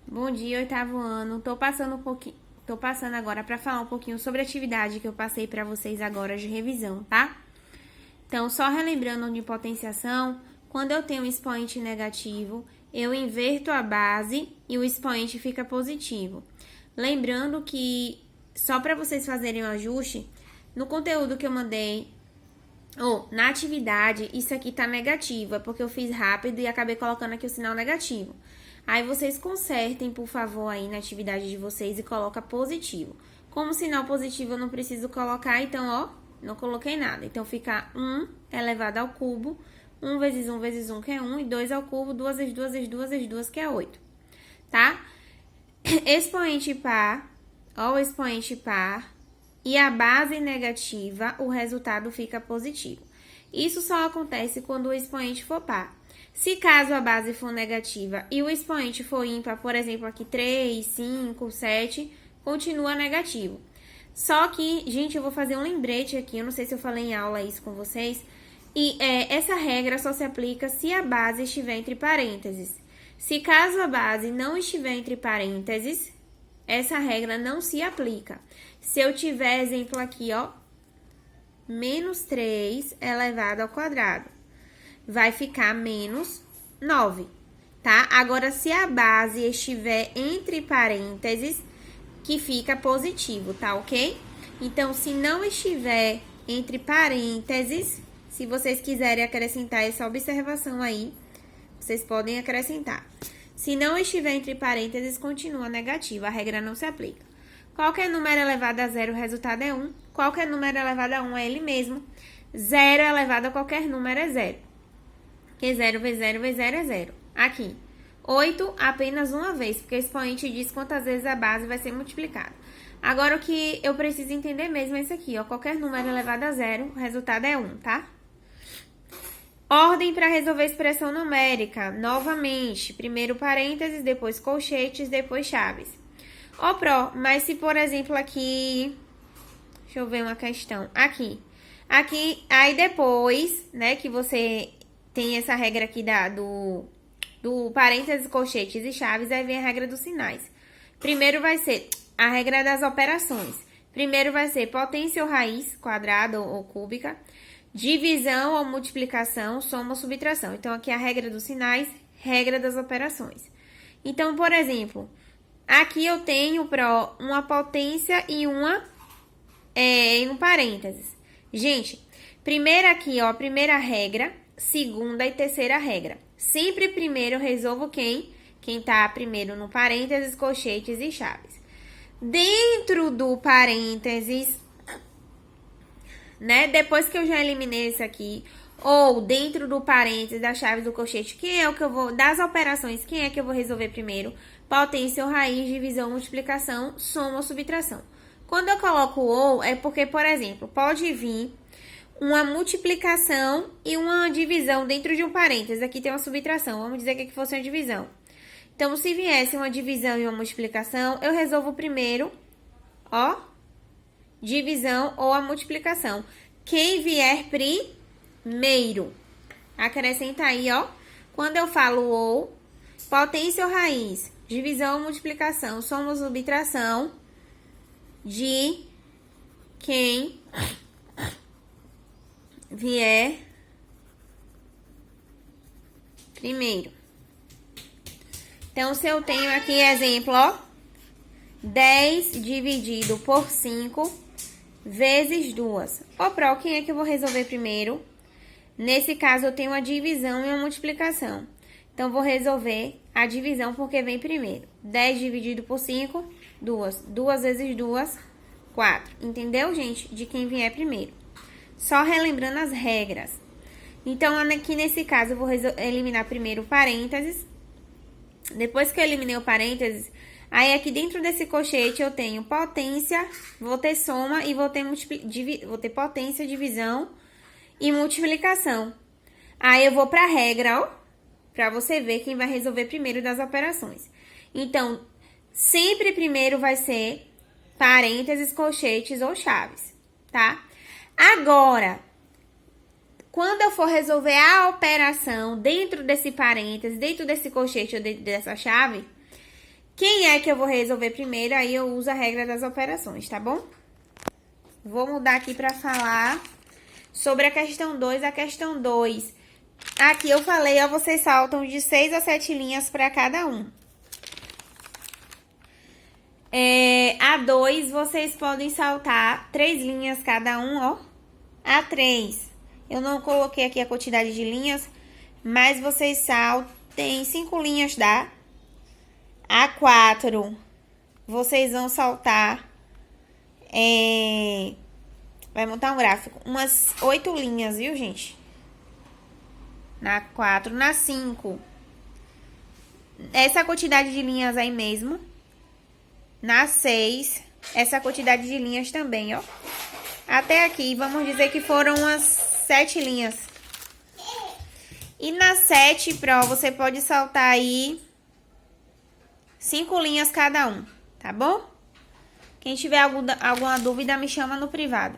Bom dia, oitavo ano. Tô passando agora para falar um pouquinho sobre a atividade que eu passei para vocês agora de revisão, tá? Então, só relembrando de potenciação, quando eu tenho um expoente negativo, eu inverto a base e o expoente fica positivo. Lembrando que, só para vocês fazerem o ajuste, no conteúdo que eu mandei, ou na atividade, isso aqui tá negativo, é porque eu fiz rápido e acabei colocando aqui o sinal negativo. Aí vocês consertem, por favor, aí na atividade de vocês e coloca positivo. Como sinal positivo eu não preciso colocar, então, ó, não coloquei nada. Então, fica 1 elevado ao cubo, 1 vezes 1 vezes 1, que é 1, e 2 ao cubo, 2 vezes 2 vezes 2 vezes 2, que é 8. Tá? Expoente par, ó, o expoente par, e a base negativa, o resultado fica positivo. Isso só acontece quando o expoente for par. Se caso a base for negativa e o expoente for ímpar, por exemplo, aqui 3, 5, 7, continua negativo. Só que, gente, eu vou fazer um lembrete aqui, eu não sei se eu falei em aula isso com vocês, e essa regra só se aplica se a base estiver entre parênteses. Se caso a base não estiver entre parênteses, essa regra não se aplica. Se eu tiver exemplo aqui, ó, menos 3 elevado ao quadrado, vai ficar menos 9, tá? Agora, se a base estiver entre parênteses, que fica positivo, tá ok? Então, se não estiver entre parênteses, se vocês quiserem acrescentar essa observação aí, vocês podem acrescentar. Se não estiver entre parênteses, continua negativo, a regra não se aplica. Qualquer número elevado a zero, o resultado é 1. Qualquer número elevado a 1 é ele mesmo. 0 elevado a qualquer número é 0. Porque 0 vezes 0 vezes 0 é 0. Aqui, 8 apenas uma vez, porque o expoente diz quantas vezes a base vai ser multiplicada. Agora, o que eu preciso entender mesmo é isso aqui, ó. Qualquer número elevado a 0, o resultado é 1, tá? Ordem para resolver expressão numérica. Novamente, primeiro parênteses, depois colchetes, depois chaves. Ó, mas se, por exemplo, aqui... Deixa eu ver uma questão. Aqui, aí depois, né, que você tem essa regra aqui do parênteses, colchetes e chaves, aí vem a regra dos sinais. Primeiro vai ser a regra das operações. Primeiro vai ser potência ou raiz, quadrada ou cúbica, divisão ou multiplicação, soma ou subtração. Então, aqui é a regra dos sinais, regra das operações. Então, por exemplo, aqui eu tenho uma potência e em um parênteses. Gente, primeiro aqui, ó, primeira regra, segunda e terceira regra. Sempre primeiro eu resolvo quem tá primeiro no parênteses, colchetes e chaves. Dentro do parênteses, né, depois que eu já eliminei esse aqui, ou dentro do parênteses, das chaves do colchete, quem é o que eu vou, das operações, quem é que eu vou resolver primeiro? Potência ou raiz, divisão, multiplicação, soma ou subtração. Quando eu coloco ou, é porque, por exemplo, pode vir uma multiplicação e uma divisão dentro de um parênteses. Aqui tem uma subtração, vamos dizer que fosse uma divisão. Então, se viesse uma divisão e uma multiplicação, eu resolvo primeiro, ó, divisão ou a multiplicação. Quem vier primeiro. Acrescenta aí, ó. Quando eu falo ou, potência ou raiz, divisão ou multiplicação, soma ou subtração de quem vier primeiro. Então, se eu tenho aqui exemplo, ó, 10 dividido por 5 vezes 2. Ó, quem é que eu vou resolver primeiro? Nesse caso, eu tenho a divisão e a multiplicação. Então, vou resolver a divisão porque vem primeiro. 10 dividido por 5, 2. 2 vezes 2, 4. Entendeu, gente? De quem vier primeiro. Só relembrando as regras. Então, aqui nesse caso, eu vou eliminar primeiro o parênteses. Depois que eu eliminei o parênteses, aí aqui dentro desse colchete eu tenho potência, vou ter soma e vou ter potência, divisão e multiplicação. Aí eu vou para a regra, ó, para você ver quem vai resolver primeiro das operações. Então, sempre primeiro vai ser parênteses, colchetes ou chaves, tá? Agora, quando eu for resolver a operação dentro desse parênteses, dentro desse colchete ou dentro dessa chave, Quem é que eu vou resolver primeiro, aí eu uso a regra das operações, tá bom? Vou mudar aqui para falar sobre a questão 2. A questão 2, aqui eu falei, ó, vocês saltam de 6 a 7 linhas para cada um. A 2, vocês podem saltar 3 linhas cada um, ó. A 3, eu não coloquei aqui a quantidade de linhas, mas vocês saltem 5 linhas, dá? A 4, vocês vão saltar, vai montar um gráfico, umas 8 linhas, viu, gente? Na 4, na 5, essa quantidade de linhas aí mesmo. Na 6, essa quantidade de linhas também, ó. Até aqui, vamos dizer que foram umas 7 linhas. E na 7, você pode saltar aí 5 linhas cada um, tá bom? Quem tiver alguma dúvida, me chama no privado.